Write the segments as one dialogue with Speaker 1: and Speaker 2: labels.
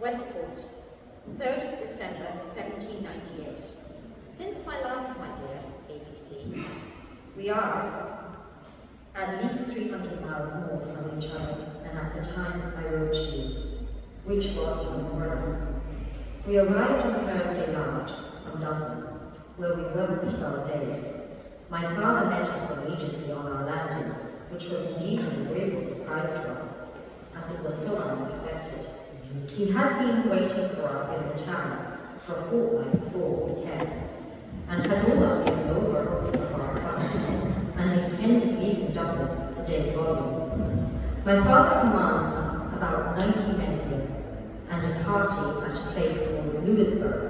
Speaker 1: Westport, 3rd of December 1798. Since my last, my dear ABC, we are at least 300 miles more from each other than at the time I wrote to you, which was from Vernon. We arrived on Thursday last from Dublin, where we were for 12 days. My father met us immediately on our landing, which was indeed an agreeable surprise to us, as it was so unexpected. He had been waiting for us in the town for a fortnight before we came, and had almost given over hopes of our coming, and intended leaving Dublin the day following. My father commands about 90 men here, and a party at a place called Louisburg,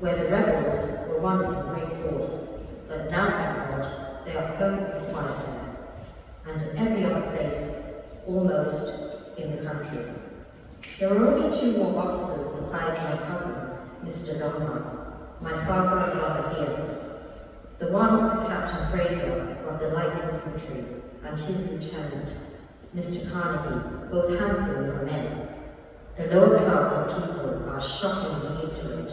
Speaker 1: where the rebels were once in great force, but now, thank God, they are perfectly quiet there, and every other place almost in the country. There were only 2 more officers besides my cousin, Mr. Dunlop, my father and brother here. The one, Captain Fraser of the Light Infantry, and his lieutenant, Mr. Carnegie, both handsome young men. The lower class of people are shockingly ignorant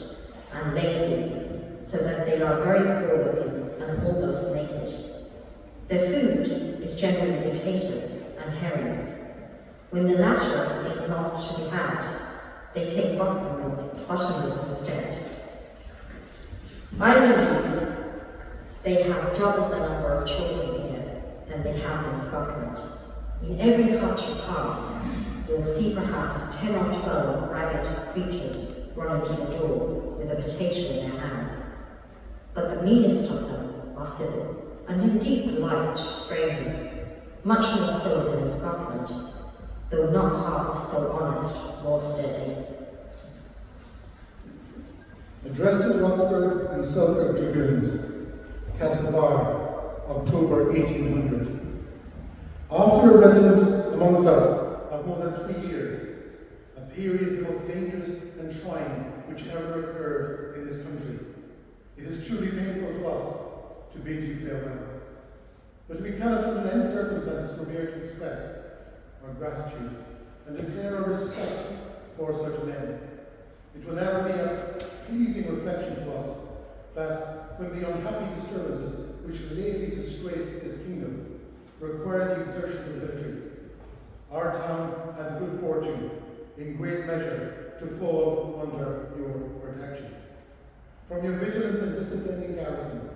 Speaker 1: and lazy, so that they are very poor looking and almost naked. Their food is generally potatoes and herrings. When the latter is not to be had, they take buttermilk instead. I believe they have double the number of children here than they have in Scotland. In every hut you pass, you'll see perhaps 10 or 12 ragged creatures running to the door with a potato in their hands. But the meanest of them are civil, and indeed polite to strangers, much more so than in Scotland, though not half so honest or steady.
Speaker 2: Addressed to Roxburgh and Selkirk Dragoons, Castlebar, October 1800. After a residence amongst us of more than 3 years, a period the most dangerous and trying which ever occurred in this country, it is truly painful to us to bid you farewell. But we cannot under any circumstances forbear to express our gratitude and declare our respect for such men. It will never be a pleasing reflection to us that when the unhappy disturbances which lately disgraced this kingdom required the exertions of the military, our town had the good fortune, in great measure, to fall under your protection. From your vigilance and discipline in garrison,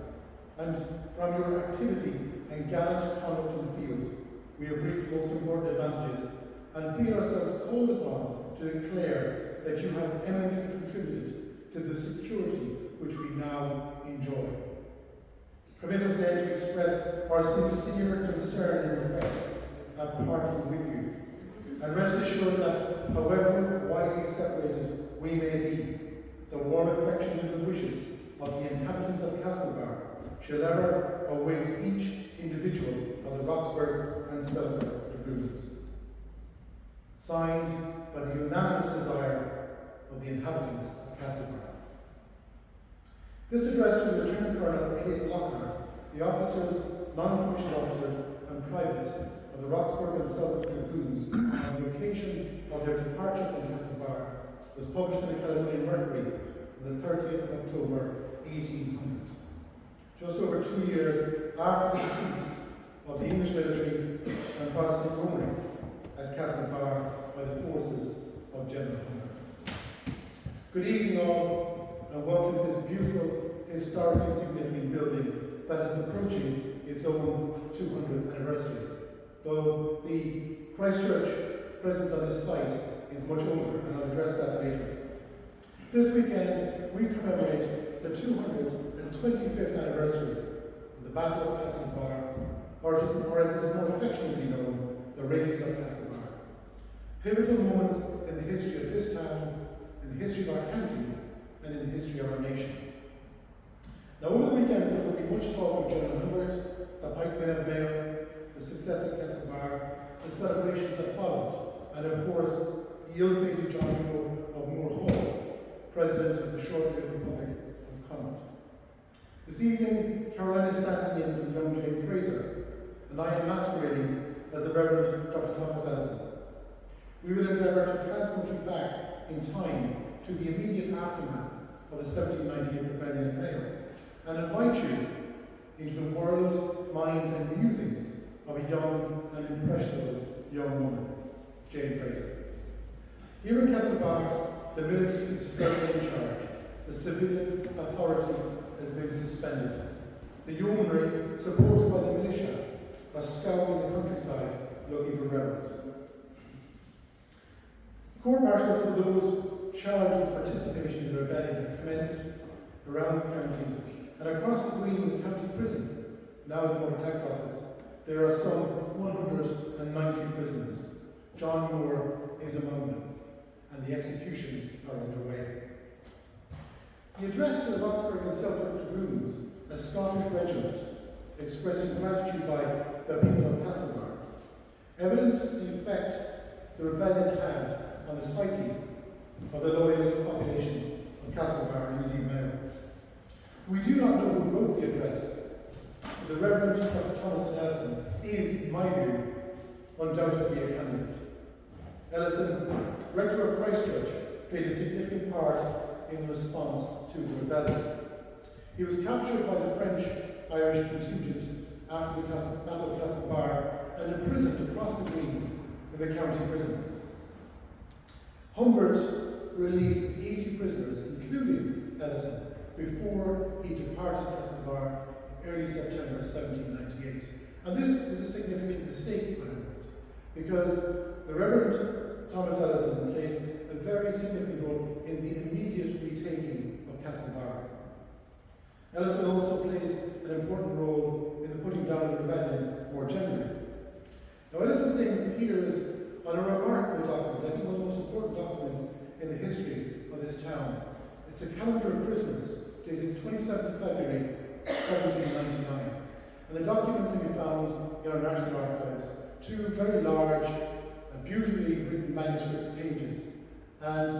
Speaker 2: and from your activity and gallant conduct in the field, we have reaped most important advantages and feel ourselves called upon to declare that you have eminently contributed to the security which we now enjoy. Permit us then to express our sincere concern and regret at parting with you, and rest assured that however widely separated we may be, the warm affection and good wishes of the inhabitants of Castlebar shall ever await each individual of the Roxburgh and Selkirk Dragoons. Signed by the unanimous desire of the inhabitants of Castlebar. This address to Lieutenant Colonel Elliot Lockhart, the officers, non-commissioned officers, and privates of the Roxburgh and Selkirk Dragoons on the occasion of their departure from Castlebar was published in the Caledonian Mercury on the 30th of October 1800. Just over 2 years after the defeat of the English military and Protestant Roman at Castlebar by the forces of General Hunter. Good evening all, and welcome to this beautiful, historically significant building that is approaching its own 200th anniversary, though the Christchurch presence on this site is much older, and I'll address that later. This weekend, we commemorate the 225th anniversary of the Battle of Castlebar, or as it is more affectionately known, the Races of Castlebar. Pivotal moments in the history of this town, in the history of our county, and in the history of our nation. Now, over the weekend, there will be much talk of General Humbert, the pikemen of Mayo, the success of Castlebar, the celebrations that followed, and of course, the ill-fated John of Moore Hall, President of the short-lived Republic of Connaught. This evening, Caroline is standing in for young Jane Fraser, and I am masquerading as the Reverend Dr. Thomas Ellison. We will endeavour to transport you back in time to the immediate aftermath of the 1798 rebellion in Mayo, and invite you into the world, mind, and musings of a young and impressionable young woman, Jane Fraser. Here in Castlebar, the military is firmly in charge. The civilian authority has been suspended. The yeomanry, supported by the militia, are scouring the countryside looking for rebels. Court-martials for those charged with participation in the rebellion have commenced around the county, and across the green in the county prison, now the Motor Tax Office, there are some 190 prisoners. John Moore is among them, and the executions are underway. The address to the Roxburgh and Selkirk Dragoons, a Scottish regiment, expressing gratitude by the people of Castlebar, evidenced the effect the rebellion had on the psyche of the loyalist population of Castlebar and indeed Mayo. We do not know who wrote the address. The Reverend Dr. Thomas Ellison is, in my view, undoubtedly a candidate. Ellison, rector of Christchurch, played a significant part in the response to the rebellion. He was captured by the French-Irish contingent after the Battle of Castlebar and imprisoned across the green in the county prison. Humbert released 80 prisoners, including Ellison, before he departed Castlebar in early September 1798. And this was a significant mistake by Humbert, because the Reverend Thomas Ellison played a very significant role in the immediate retaking of Castlebar. Ellison also played an important role in the putting down of the rebellion more generally. Now, Ellison's name appears on a remarkable document, I think one of the most important documents in the history of this town. It's a calendar of prisoners dated 27th February 1799. And the document can be found in our National Archives, two very large, beautifully written manuscript pages. And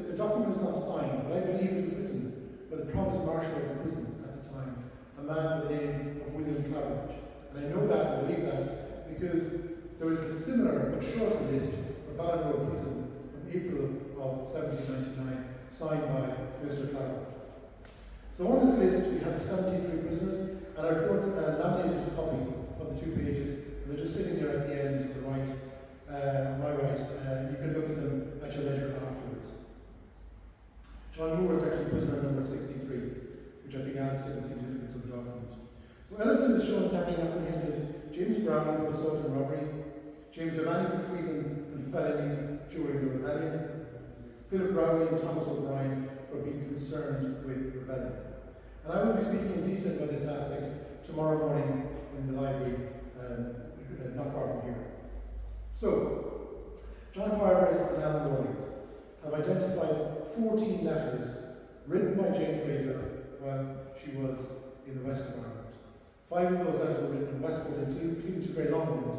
Speaker 2: the document is not signed, but I believe it was written by the Provost Marshal of the prison at the time, a man by the name of William Claridge. And I know that and believe that because there is a similar but shorter list for Ballymore Prison from April of 1799, signed by Mr. Claridge. So on this list we have 73 prisoners, and I brought laminated copies of the two pages, and they're just sitting there at the end to the right, on my right. You can look at them at your leisure afterwards. John Moore is actually prisoner number 63, which I think adds to the significance of the document. So Ellison is shown as having apprehended James Brown for assault and robbery, James Devaney for treason and felonies during the rebellion, Philip Rowley and Thomas O'Brien for being concerned with rebellion. And I will be speaking in detail about this aspect tomorrow morning in the library, not far from here. So, John Firebrace and Alan Rawlings have identified 14 letters written by Jane Fraser while she was in the west of Ireland. 5 of those letters were written in Westport, including 2 very long ones.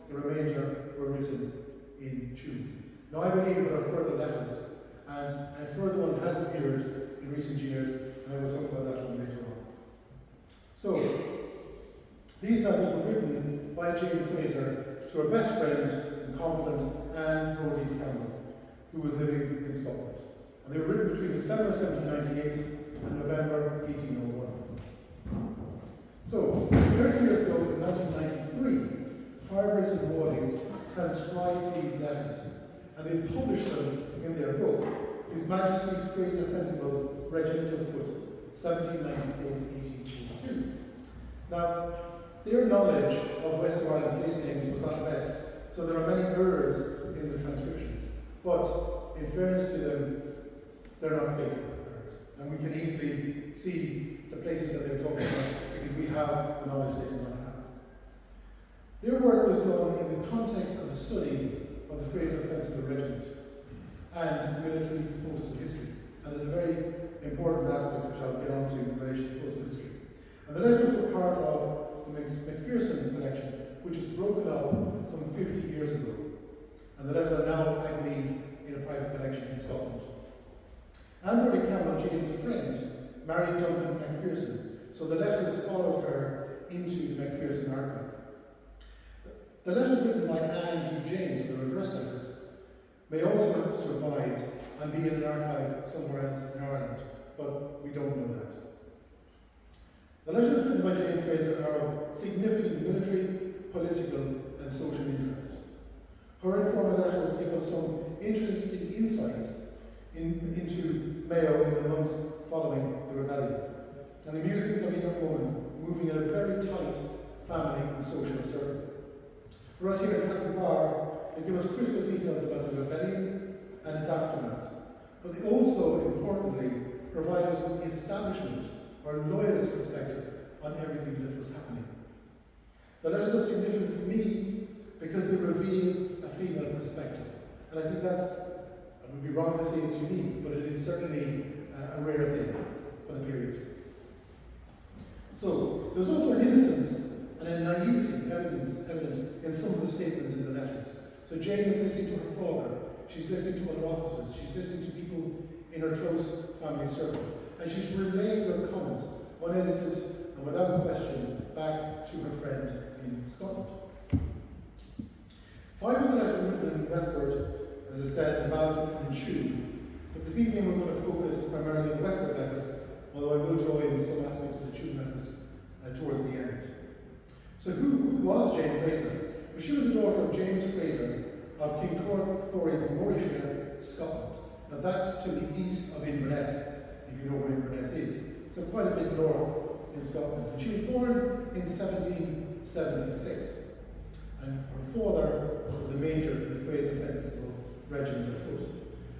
Speaker 2: The remainder were written in Tune. Now I believe there are further letters, and a further one has appeared in recent years, and I will talk about that one later on. So, these letters were written by Jane Fraser to her best friend and confidant, Anne Brodie Campbell, who was living in Scotland. And they were written between December 1798 and November 1801. So, 30 years ago, in 1993, Firebrace and Rawlings transcribed these letters, and they published them in their book, His Majesty's Fraser Fencible Regiment of Foot, 1794-1802. Now, their knowledge of West of Ireland place names was not the best, so there are many errors in the transcriptions. But, in fairness to them, they're not fake errors. And we can easily see the places that they're talking about because we have the knowledge they do not have. Their work was done in the context of a study of the Fraser Fencible Regiment and military postal history. And there's a very important aspect which I'll get onto in relation to postal history. And the letters were part of the Macpherson collection, which was broken up some 50 years ago. And the letters are now, I believe, in a private collection in Scotland. Anne Brodie Campbell, Jane's friend, married Duncan Macpherson, so the letters followed her into the Macpherson archive. The letters written by Anne to Jane, so the reverse letters, may also have survived and be in an archive somewhere else in Ireland, but we don't know that. The letters written by Jane Fraser are of significant military, political and social interest. Her informal letters give us some interesting insights into Mayo in the months following the rebellion, and the musings of a young woman moving in a very tight family and social circle. For us here at Castlebar, they give us critical details about the rebellion and its aftermath, but they also, importantly, provide us with the establishment or loyalist perspective on everything that was happening. The letters are significant for me because they reveal a female perspective, and I think I would be wrong to say it's unique, but it is certainly a rare thing for the period. So, there's also an innocence and a naivety evident in some of the statements in the letters. So Jane is listening to her father, she's listening to other officers, she's listening to people in her close family circle, and she's relaying their comments, unedited and without question, back to her friend in Scotland. 5 of the letters were written in Westward, as I said, and Ballard written in Tune, but this evening we're going to focus primarily on Westward letters, although I will draw in some aspects of the Tune letters towards the end. So who was Jane Fraser? Well, she was the daughter of James Fraser of Kincorth, Thorries in Morayshire, Scotland. Now that's to the east of Inverness, if you know where Inverness is. So quite a bit north in Scotland. And she was born in 1776. And her father was a major in the Fraser Fencable Regiment of Foot.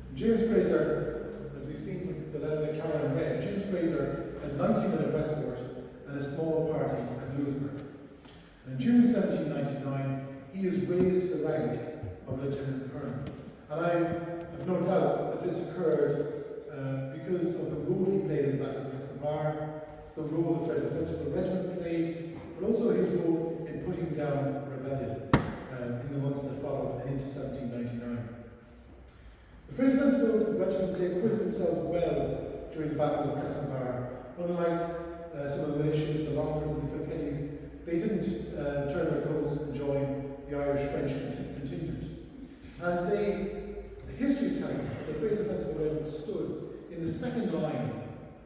Speaker 2: And James Fraser, as we've seen from the letter that Karen read, James Fraser had 90 men at Westport and a small party at Louisburg. And in June 1799, he is raised to the rank of Lieutenant Colonel. And I have no doubt that this occurred because of the role he played in the Battle of Castlebar, the role the Fraser Fencable Regiment played, but also his role in putting down the rebellion in the months that followed and into 1799. The Fraser Fencable Regiment they equipped themselves well during the Battle of Castlebar. Unlike some of the militias, the Longfords and the Kilkennys, they didn't turn their coats and join the Irish-French contingent. And the history tells us that the Fraser Fencable Regiment stood in the second line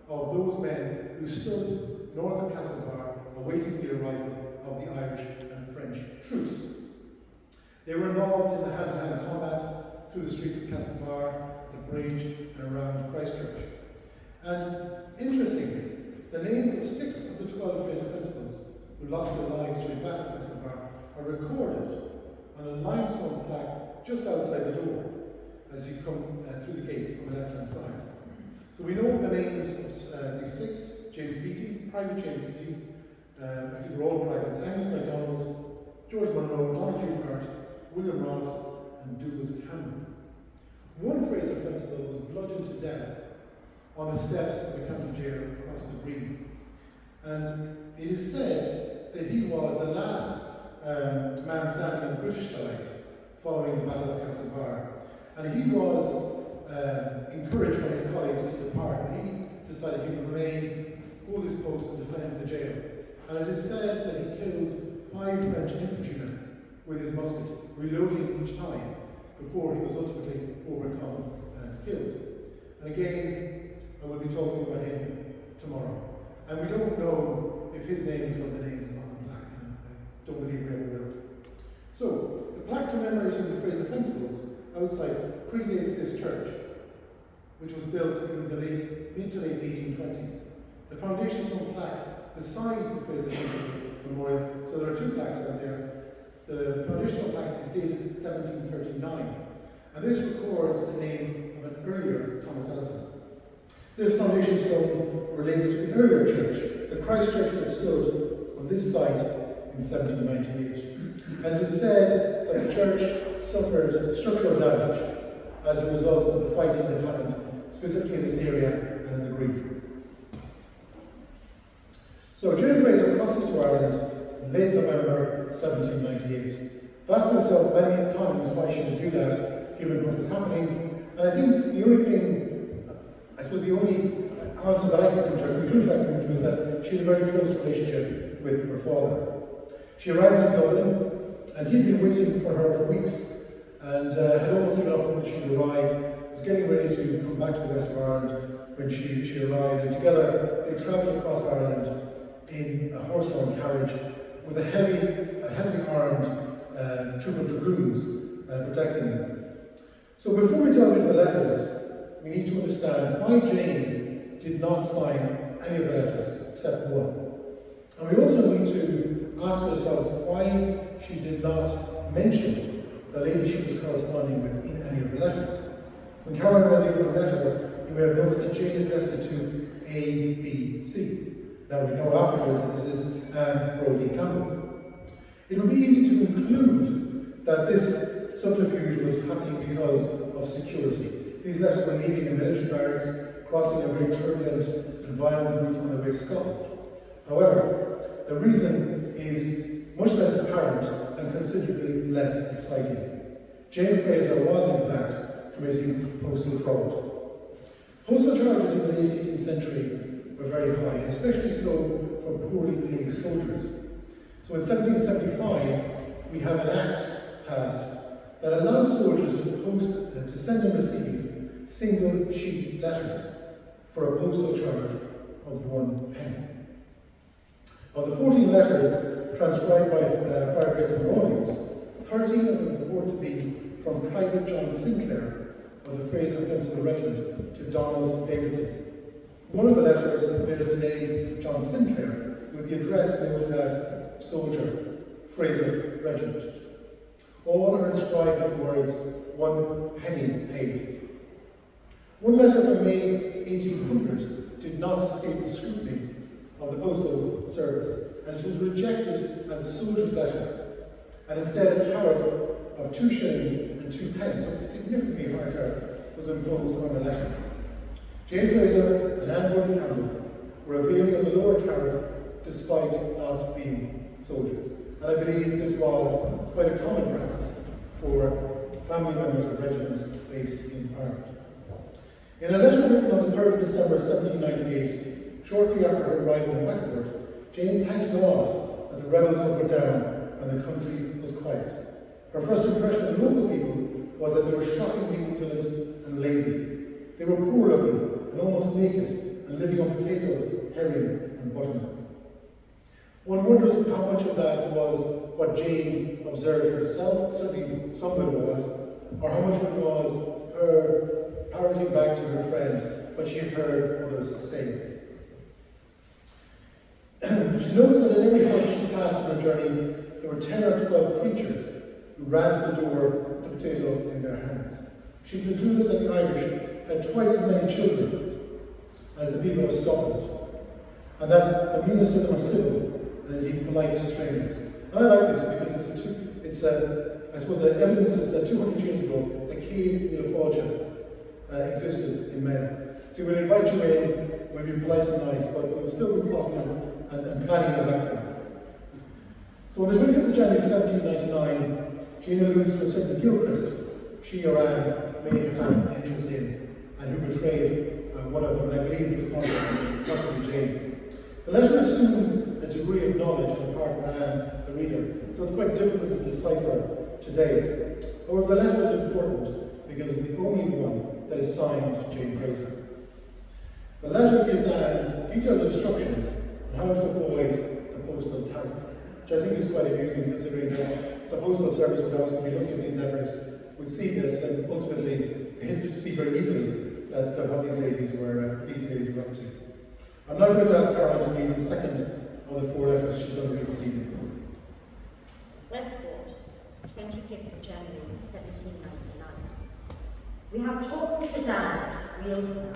Speaker 2: of those men who stood north of Castlebar awaiting the arrival of the Irish and French troops. They were involved in the hand-to-hand combat through the streets of Castlebar, the bridge and around Christchurch. And interestingly, the names of 6 of the 12 Fraser Fencibles who lost their lives during the Battle of Castlebar are recorded on a limestone plaque just outside the door as you come through the gates on the left-hand side. So we know the names of these 6: James Beattie, Private James Beattie, I think we're all privates, Angus MacDonald, George Munro, Donald Hart, William Ross, and Douglas Cameron. One Fraser Fencible was bludgeoned to death on the steps of the county jail across the Green. And it is said that he was the last man standing on the British side following the Battle of Castlebar. And he was encouraged by his colleagues to depart, but he decided he would remain, hold his post and defend the jail. And it is said that he killed 5 French infantrymen with his musket, reloading each time before he was ultimately overcome and killed. And again, I will be talking about him tomorrow. And we don't know if his name is one of the names on the plaque, and I don't believe we ever will. So, the plaque commemorating the Fraser Fencibles outside predates this church, which was built in the mid to late 1820s. The foundation stone plaque beside the Fraser Fencible Memorial, so there are 2 plaques out there. The foundational plaque is dated 1739, and this records the name of an earlier Thomas Ellison. This foundation stone relates to the earlier church, the Christ Church that stood on this site in 1798. And it is said that the church suffered structural damage as a result of the fighting that happened, specifically in this area and in the Green. So Jane Fraser crosses to Ireland in late November 1798. I've asked myself many times why she would do that, given what was happening, and I think the only answer that I can come to, or conclusion I can come to, is that she had a very close relationship with her father. She arrived in Dublin, and he'd been waiting for her for weeks, and had almost given up that she would arrive. He was getting ready to come back to the west of Ireland when she arrived, and together they travelled across Ireland in a horse-drawn carriage with a heavily armed troop of dragoons protecting them. So before we delve into the letters, we need to understand why Jane did not sign any of the letters except one. And we also need to ask ourselves why she did not mention the lady she was corresponding with in any of the letters. When Caroline read the letter, you may have noticed that Jane addressed it to A, B, C. Now we know afterwards that this is Anne Brodie Campbell. It would be easy to conclude that this subterfuge was happening because of security. These letters were leaving a military barracks, crossing a very turbulent and violent route on the way to Scotland. However, the reason is much less apparent and considerably less exciting. Jane Fraser was, in fact, committing postal fraud. Postal charges in the late 18th century were very high, and especially so for poorly paid soldiers. So in 1775, we have an act passed that allowed soldiers to send and receive single-sheet letters for a postal charge of 1 penny. Of the 14 letters transcribed by Friar Fraser Rawlings, 13 of them purport to be from Private John Sinclair of the Fraser Fencible Regiment to Donald Davidson. One of the letters bears the name John Sinclair with the address noted as Soldier, Fraser Regiment. All are inscribed with the words 1 penny paid. One letter from May 1800 did not escape the scrutiny of the Postal Service, and it was rejected as a soldier's letter, and instead a tariff of 2 shillings and 2 pence, so a significantly higher tariff, was imposed on the letter. Jane Fraser and Anne Brodie Campbell were availing of the lower tariff despite not being soldiers. And I believe this was quite a common practice for family members of regiments based in Ireland. In a letter written on the 3rd of December 1798, shortly after her arrival in Westport, Jane thanked God that the rebels were put down and the country was quiet. Her first impression of the local people was that they were shockingly indolent and lazy. They were poor looking and almost naked and living on potatoes, herring and buttermilk. One wonders how much of that was what Jane observed herself, certainly some of it was, or how much of it was her parroting back to her friend what she had heard others say. She noticed that in every house she passed on her journey, there were 10 or 12 creatures who ran to the door with the potato in their hands. She concluded that the Irish had twice as many children as the people of Scotland, and that the meanest of them are civil and indeed polite to strangers. And I like this because I suppose the evidence is that 200 years ago, the cave in Ilfalcha existed in Mayo. So we'll invite you in, we'll be polite and nice, but we'll still be plotting and planning in the background. So on the 25th of January 1799, Jane alludes to a certain Gilchrist she or Anne may have had an interest in, and who betrayed one of them, and I believe it was possibly Jane. The letter assumes a degree of knowledge on the part of Anne, the reader, so it's quite difficult to decipher today. However, the letter is important because it's the only one that is signed Jane Fraser. The letter gives Anne detailed instructions on how to avoid the postal tariff, which I think is quite amusing considering that the postal service would obviously be looking at these letters, would see this, and ultimately they see very easily that what these ladies were up to. I'm now going to ask Caroline to read the second of the 4 letters she's going to read this evening.
Speaker 1: Westport, 25th of January 1799. We have talked to Dad's wheels now,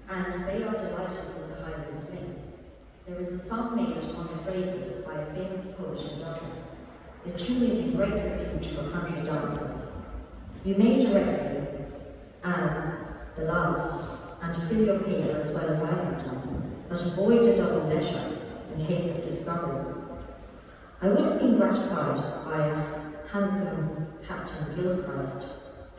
Speaker 1: and they are delighted with the Highland Fling. There is a song made on the phrases by a famous poet in Dublin. The tune is in great repute for country dancers. You may directly, as the last, and fill your paper as well as I have done, but avoid a double letter in case of discovery. I would have been gratified by a handsome Captain Gilchrist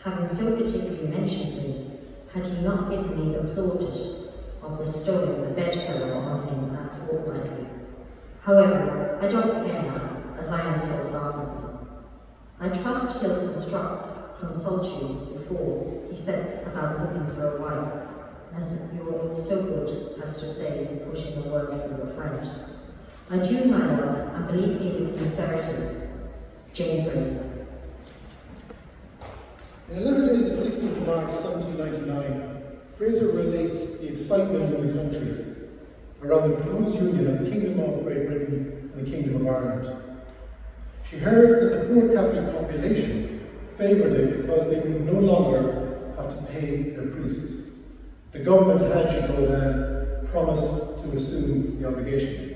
Speaker 1: having so particularly mentioned me, had he not given me the plaudit of bestowing the bedfellow on him at fortnightly. However, I don't care now, as I am so far from him. I trust he'll consult you before he sets about looking for a wife, as you're so good as to say, pushing the word through a friend. Adieu, my love, and believe me with sincerity, Jane Fraser.
Speaker 2: In a letter dated the 16th of March 1799, Fraser relates the excitement in the country around the proposed union of the Kingdom of Great Britain and the Kingdom of Ireland. She heard that the poor Catholic population favoured it because they would no longer have to pay their priests. The government had, she told Anne, promised to assume the obligation.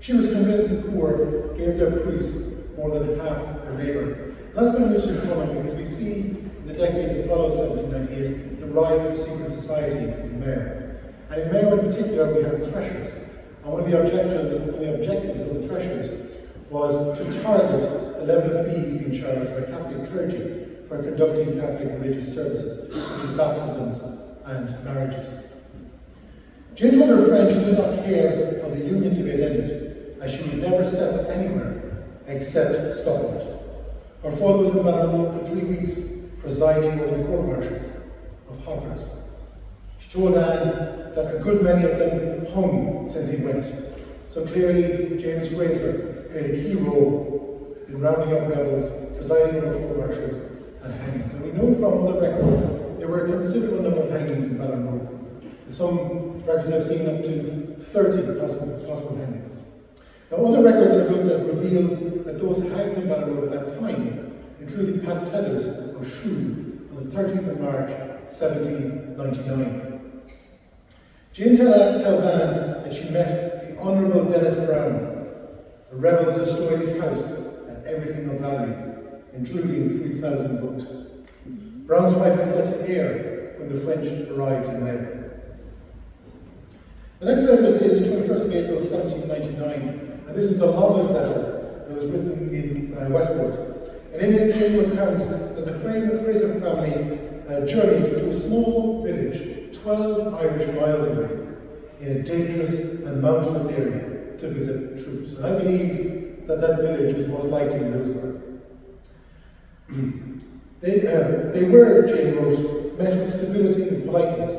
Speaker 2: She was convinced the poor gave their priests more than half their labour. That's been an issue for them because we see in the decade that follows 1798 the rise of secret societies in Mayo. And in Mayo in particular we have threshers. And one of the objectives of the threshers was to target the level of fees being charged by Catholic clergy for conducting Catholic religious services, such as baptisms and marriages. Jane told her friend she did not care how the union debate ended, as she would never settle anywhere except Scotland. Her father was in Mayo for 3 weeks, presiding over the court-martials of hawkers. She told Anne that a good many of them hung since he went. So clearly, James Fraser played a key role in rounding up rebels, presiding over court-martials and hangings. And we know from other records there were a considerable number of hangings in Ballinrobe. Some records I've seen up to 30 possible hangings. Now, other records that I've looked at reveal that those hanged in Ballinrobe at that time included Pat Tellers of Shrew on the 13th of March 1799. Jane tells Anne that she met the Honourable Dennis Brown. The rebels destroyed his house and everything of value, including 3,000 books. Brown's wife had fled to Ayr when the French arrived in Mayo. The next letter was dated the 21st of April 1799, and this is the longest letter that was written in Westport. And in it, Jane recounts that the Fraser family journeyed to a small village 12 Irish miles away in a dangerous and mountainous area to visit troops. And I believe that that village was most likely Middlesbrough. They were, Jane wrote, met with civility and politeness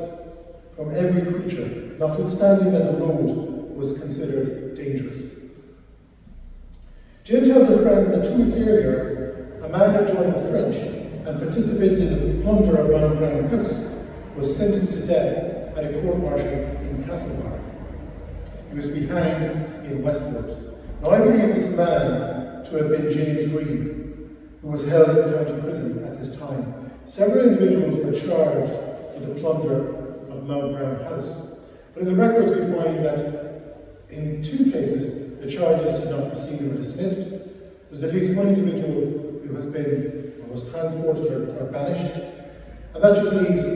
Speaker 2: from every creature, notwithstanding that the road was considered dangerous. Jane tells her friend that 2 weeks earlier, a man had joined the French and participated in the plunder of Mount Brown House, was sentenced to death at a court-martial in Castlebar. He was to be hanged in Westport. Now I believe this man to have been James Green, who was held in the county prison at this time. Several individuals were charged with the plunder of Mount Brown House. But in the records we find that in 2 cases the charges did not proceed and were dismissed. There's at least 1 individual who has been or was transported or banished, and that just leaves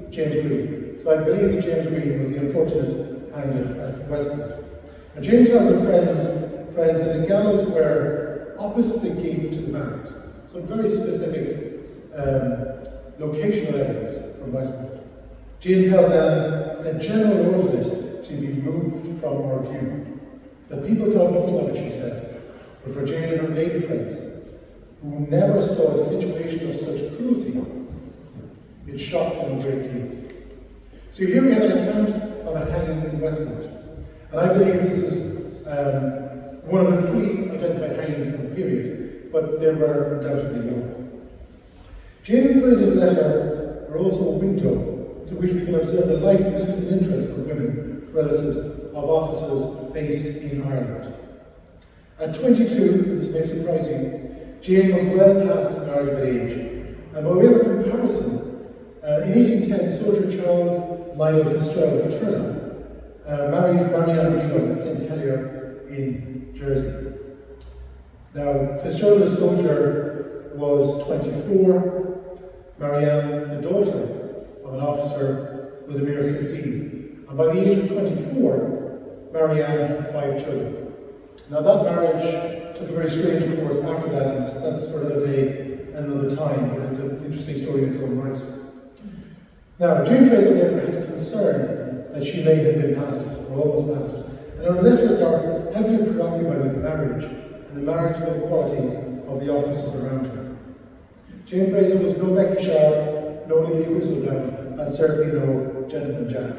Speaker 2: James Green. So I believe that James Green was the unfortunate hanged at Westport. And Jane tells her friends that the gallows were opposite the gate to the barracks. Some very specific locational evidence from Westport. Jane tells Anne that General ordered it to be moved from our view. The people thought nothing of it, she said, but for Jane and her lady friends, who never saw a situation of such cruelty, it shocked them a great deal. So here we have an account of a hanging in Westport, and I believe this is one of the 3 identified hangings from the period, but there were undoubtedly more. Jane Fraser's letter are also a window to which we can observe the life uses and interests of women, relatives of officers based in Ireland. At 22, this may surprise you, Jane was well past marriageable age. And by way of a comparison, in 1810, soldier Charles Lionel Fitzgerald of Turner marries Marianne Reeve at St. Helier in Jersey. Now, Fitzgerald, the soldier, was 24. Marianne, the daughter of an officer, was a mere 15. And by the age of 24, Marianne had 5 children. Now that marriage took a very strange course after that, and that's for another day and another time, but it's an interesting story in its own right. Now, Jane Fraser therefore had a concern that she may have been past it, or almost past it, and her letters are heavily preoccupied with marriage and the marriageable qualities of the officers around her. Jane Fraser was no Becky Shaw, no Lady Whistledown, and certainly no Gentleman Jack.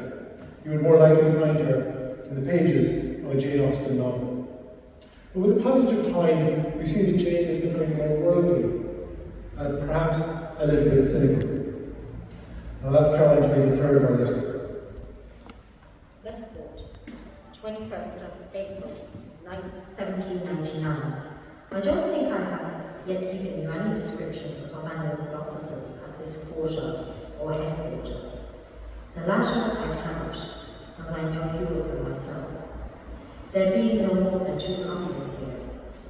Speaker 2: You would more likely find her in the pages of a Jane Austen novel. But with the passage of time, we see that Jane is becoming more worldly and perhaps a little bit cynical. Now that's Caroline to read the third of our letters.
Speaker 1: Westport, 21st of April, 1799. I don't think I have yet given you any descriptions of any of the officers at this quarter or headquarters. The latter I cannot, as I know few of them myself. There being no more than 2 companies here,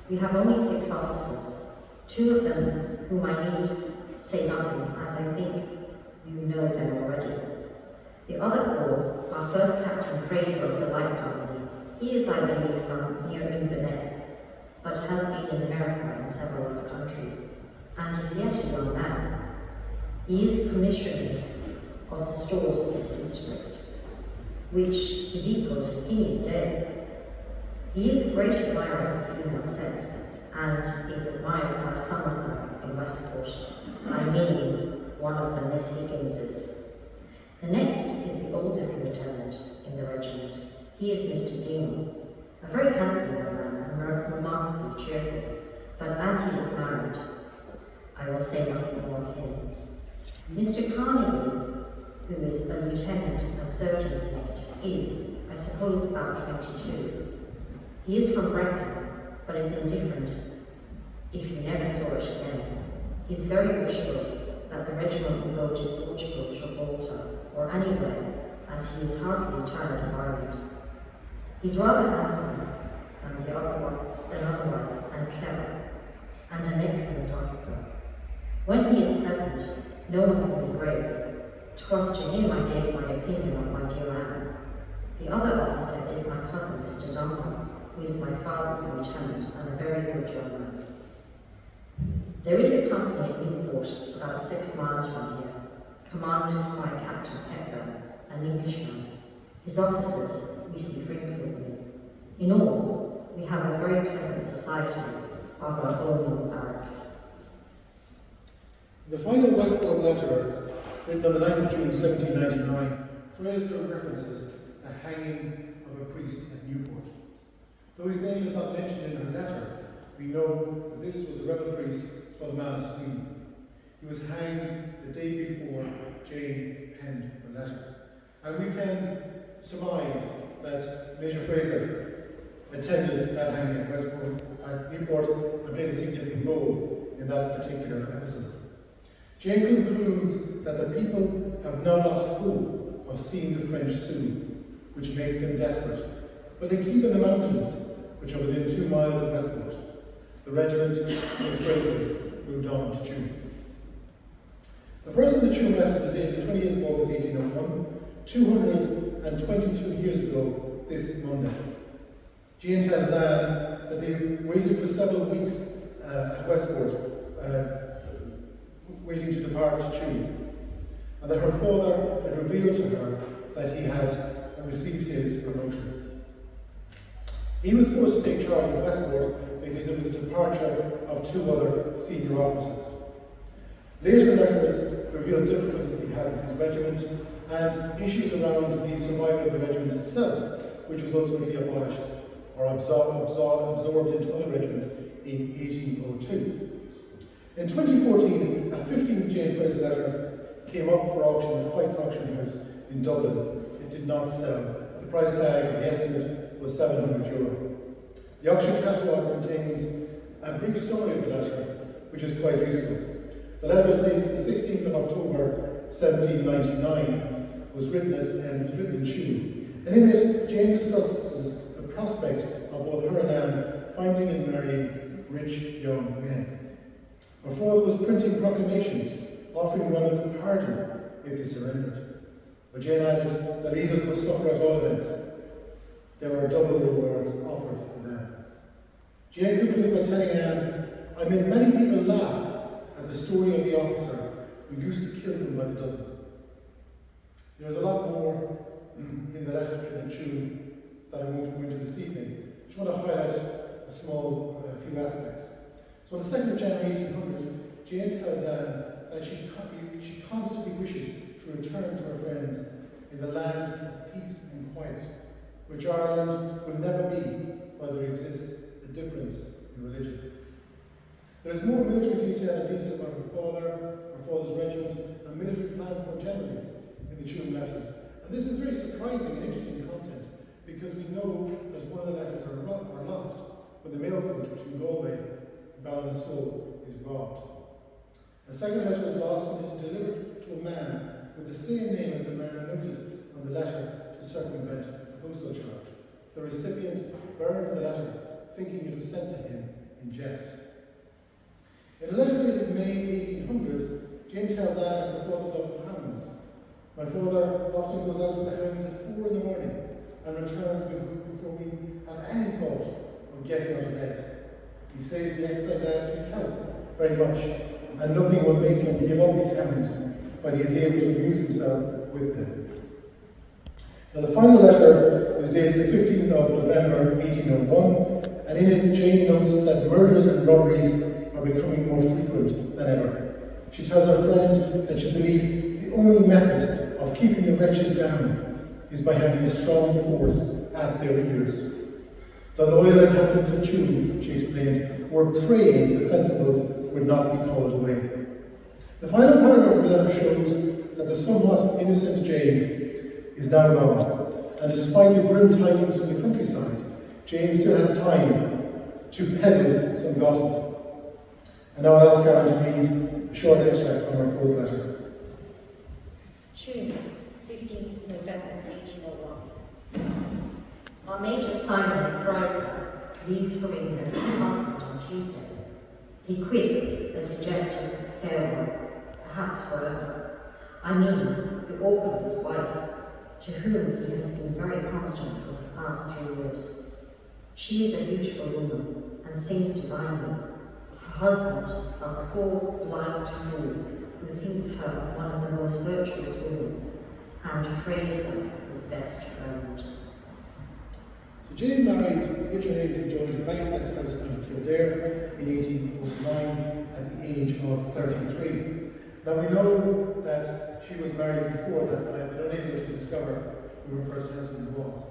Speaker 1: we have only 6 officers, 2 of them whom I need say nothing, as I think you know them already. The other 4 are first Captain Fraser of the Light Company. He is, I believe, from near Inverness, but has been in America and several other countries, and is yet a young man. He is commissioner of the stores of this district, which is equal to guinea a day. He is a great admirer of the female sex, and is admired by some of them in Westport. I mean, one of the Miss Higginses. The next is the oldest lieutenant in the regiment. He is Mr. Dean, a very handsome young man and remarkably cheerful, but as he is married, I will say nothing more of him. Mr. Carnegie, who is a lieutenant and surgeon's mate, is, I suppose, about 22. He is from Brecon, but is indifferent if you never saw it again. He is very wishful that the regiment will go to Portugal, Gibraltar, or anywhere, as he is hardly tired of Ireland. He's rather handsome than otherwise, and clever, and an excellent officer. When he is present, no one can be brave. 'Twas to him I gave my opinion of my dear Anne. The other officer is my cousin, Mr. Duncan, who is my father's lieutenant and a very good young man. There is a company at Newport, about 6 miles from here, commanded by Captain Hepburn, an Englishman. His officers we see frequently. In all, we have a very pleasant society of our own in the barracks.
Speaker 2: The final Westport letter, written on the 9th of June 1799, Fraser references the hanging of a priest at Newport. Though his name is not mentioned in her letter, we know that this was the rebel priest for the man of Sweden. He was hanged the day before Jane penned her letter. And we can surmise that Major Fraser attended that hanging at Newport and played a significant role in that particular episode. Jane concludes that the people have now lost hope of seeing the French soon, which makes them desperate. But they keep in the mountains, which are within 2 miles of Westport. The regiment of Frasers moved on to June. The first of the June letters was dated the 20th of August 1801, 222 years ago this Monday. Jane tells Anne that they waited for several weeks at Westport, waiting to depart to June, and that her father had revealed to her that he had received his promotion. He was forced to take charge of Westport because it was a departure of 2 other senior officers. Later letters revealed difficulties he had with his regiment and issues around the survival of the regiment itself, which was ultimately abolished or absorbed into other regiments in 1802. In 2014, a 15th Jane Fraser letter came up for auction at White's Auction House in Dublin. It did not sell. The price tag of the estimate was €700. The auction catalogue contains a brief summary of the letter, which is quite useful. The letter is dated the 16th of October 1799, was written in June, and in it Jane discusses the prospect of both her and Anne finding and marrying rich young men. Her father was printing proclamations offering rebels a pardon if they surrendered. But Jane added that leaders must suffer at all events. There were double rewards offered for them. Jane concluded by telling Anne, I made many people laugh at the story of the officer who used to kill them by the dozen. There's a lot more in the letter written in June that I won't go into this evening. I just want to highlight a few aspects. So on the 2nd of January 1800, Jane tells Anne that she constantly wishes to return to her friends in the land of peace and quiet, which Ireland will never be while there exists a difference in religion. There is more military detail about her father's regiment, and military plans more generally in the Tuam letters. And this is very surprising and interesting content, because we know that one of the letters are lost when the mail coach between Galway and Ballinasloe is robbed. A second letter is lost when it is delivered to a man with the same name as the man noted on the letter to circumvent the postal charge. The recipient burned the letter, thinking it was sent to him in jest. In a letter dated May 1800, Jane tells Anne of her father's love for hounds. My father often goes out with the hounds at 4 in the morning and returns before we have any thought of getting out of bed. He says the exercise adds to his health very much, and nothing will make him give up his hounds, but he is able to amuse himself with them. Now the final letter is dated the 15th of November 1801, and in it Jane notes that murders and robberies are becoming more frequent than ever. She tells her friend that she believes the only method of keeping the wretches down is by having a strong force at their ears. The loyal inhabitants of Tuam, she explained, were praying the fencibles would not be called away. The final paragraph of the letter shows that the somewhat innocent Jane is now gone, and despite the grim tidings from the countryside, Jane still has time to peddle some gossip. And now I'll ask Karen to read a short extract from her fourth letter.
Speaker 1: Tuam, 15th November 1801. Our Major Simon Fraser leaves for England on Tuesday. He quits the dejected farewell, perhaps forever. I mean, the orphan's wife, to whom he has been very constant for the past 3 years. She is a beautiful woman and sings divinely. Her husband, a poor, blind fool, who thinks her one of the most virtuous women, and Fraser his best friend.
Speaker 2: So Jane married Richard Ainsley Jones in Ballysax House in Kildare in 1809 at the age of 33. Now we know that she was married before that, but I've been unable to discover who her first husband was.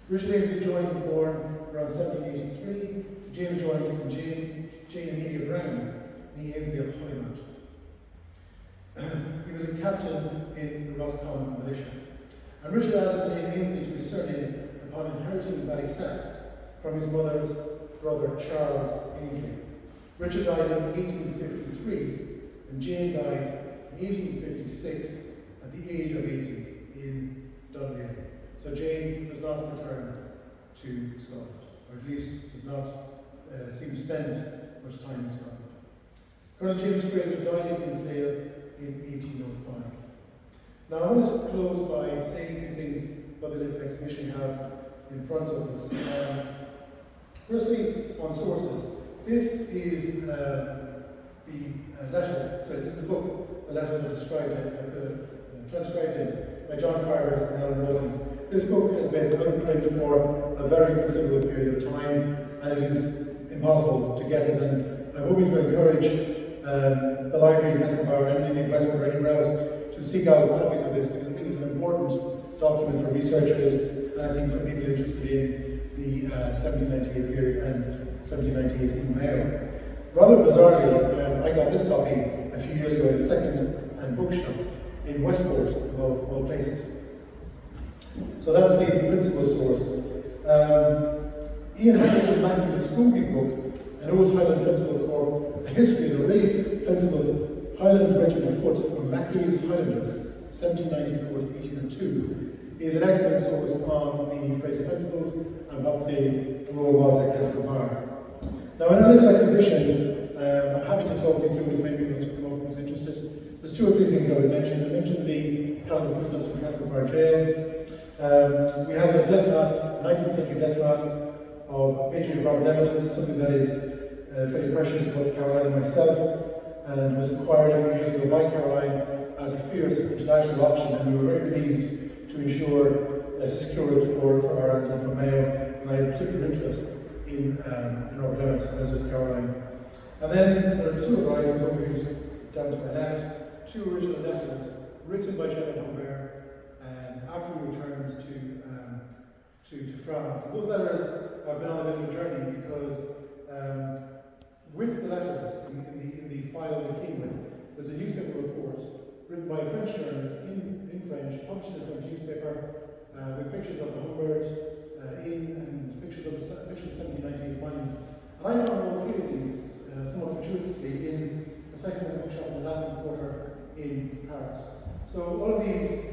Speaker 2: Richard Ainsley Jones was born around 1783 to James Jones and Jane Amelia Brown, nee Ainsley of Hollymount. He was a captain in the Roscommon militia. And Richard added the name Ainsley to his surname upon inheriting Ballysax from his mother's brother Charles Ainsley. Richard died in 1853 and Jane died in 1856 at the age of 80 in Dunleary. So Jane does not return to Scotland, or at least does not seem to spend much time in Scotland. Colonel James Fraser died in Kinsale in 1805. Now I want to close by saying a few things about the little exhibition we have in front of us. Firstly, on sources. This is the letter, sorry, this is the book the letters are transcribed in by John Fires and Alan Rollins. This book has been unprinted for a very considerable period of time, and it is impossible to get it. And I'm hoping to encourage the library in Castlebar and indeed Westport or anywhere else to seek out copies of this, because I think it's an important document for researchers, and I think for people interested in the 1798 period and 1798 in Mayo. Rather bizarrely, I got this copy a few years ago at a second-hand bookshop in Westport, of all places. So that's the principal source. Ian Hamilton Matthew Scooby's book, An Old Highland Fencible Corps, A History of the Array Fencible Highland Regiment of Foot from Mackay's Highlanders, 1794 to 1802, is an excellent source on the Fraser Fencibles and what the role was at Castlebar. Now, in our little exhibition, I'm happy to talk you through if anybody wants to come up and is interested. There's 2 or 3 things I would mention. I mentioned the Catholic prisoners from Castlebar jail. We have a death mask, 19th century death mask of Patriot Robert Emmet. This is something that is very precious to both Caroline and myself, and was acquired a few years ago by Caroline at a fierce international auction, and we were very pleased to ensure to secure it for Ireland and for Mayo, and I have particular interest in Robert Emmet, as is Caroline. And then there are 2 other items over here down to my left, two original letters written by General Humbert after he returns to France. And those letters have been on a bit of a journey because with the letters in the file they came with, there's a newspaper report written by a French journalist in French, published in a French newspaper, with pictures of the Humbert and pictures of the 1798 monument. And I found all three of these, somewhat fortuitously, in the second-hand bookshop in the Latin Quarter in Paris. So all of these